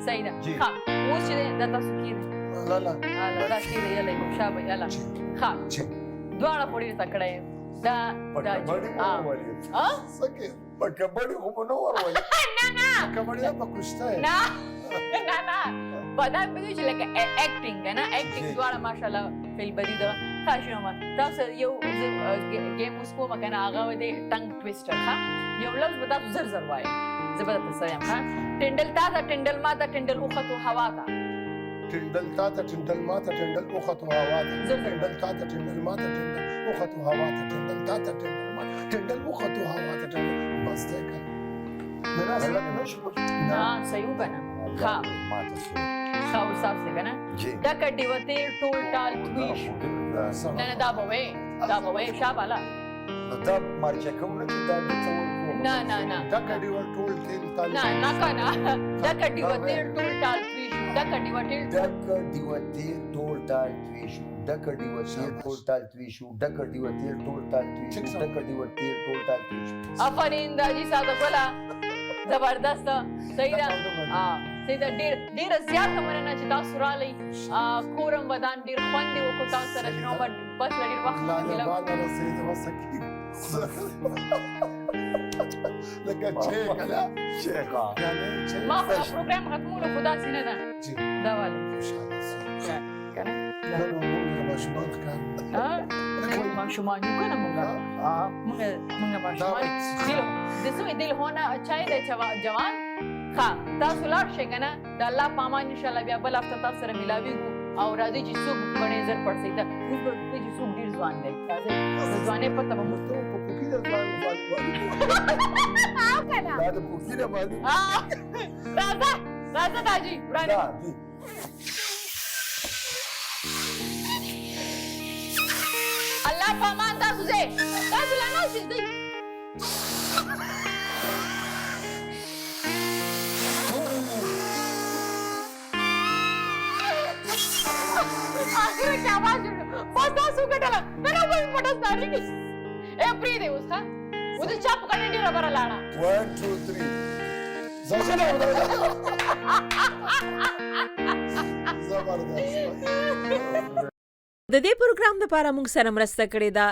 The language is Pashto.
صحیح ده. ښه اوس چې دا تاسو کېږي دا کېږي یلا کوم شابه یلا ښه دواړه خو ډېر تکړه یې دا په کبډي خو به نه ورولي نه کبډي په کشته نه په دا پوهېږي چې لکه اکټینګ که نه اکټینګ دواړه ماشاءالله فیلبري دغه ښه شنو تاسو یو ګیم اوس کومه که نه هغه دی ټنګ ټویسټر ښه یو لفظ به تاسو زر زر وایئ زه به درته څه یم ښه ټنډل تا ته ټنډل ما ته ټنډل وختو هوا ته ټنډل تا ته ټنډل ما ته ټنډل وختو هوا ته ټنډل تا ته ټنډل ما ته ټنډل وختو هوا ته ټنډل تا ته ټنډل ما ټنډل وختو هوا ته ټنډل بس دی که نه صحیح و که نه ښه ښه اوصاف دی که نه ډکه ډیوه تېر ټول ټال توی شو نه نه دا به وایې شا بالا دا مارچه کومه چې دا څه ورکوم نه ډکه ډیوه ټول تېل تال نه که نه ډکه ډیوه تېر ټول ټال توی شو ډکه ډیوه تېر ټول ټال توی شو ډکه ډیوه تېر ټول ټال توی شو ډکه ډیوه تېر ټول ټال توی شو ډکه ډیوه تېر ټول ټال توی شو آفرین داجي صادق ګله زبردست صحیح ده صحیح ده ډېره زیاته مننه چې تاسو راغلئ کورم ودان ډېر خوند یې وکړو تاسو سره شنو به بس له ډېر وخت لکه چیک نه ما خو پروګرام ختمولو خو داسې نه ده دا واله که نه ماشومان یو که نه مونږ ماشومان د څه دل هونه چای دی جوان ښه تاسو لاړ شئ که نه د الله په امان انشاءالله بیا بل هفته تاسو سره میلاویږو او راځئ چې څوک ګڼې زر پړسئ ته اوس به وکړئ چې څوک ډېر ځوان دی راځئ د ځوانۍ پته به مو دا د پوکي نه معلوم راځه داجي وړاندې الله په امان تاسو ځئ تاسو لا ناست ځئ آخر کې आवाज وشو بس تاسو ګټله نه نه بل پټه ستاري کې پرېږدئ اوس ښه اوس د چا په ګټه ډېره بره لاړه 1 2 3 زبردست د دې پروګرام لپاره موږ سره مرسته کړې ده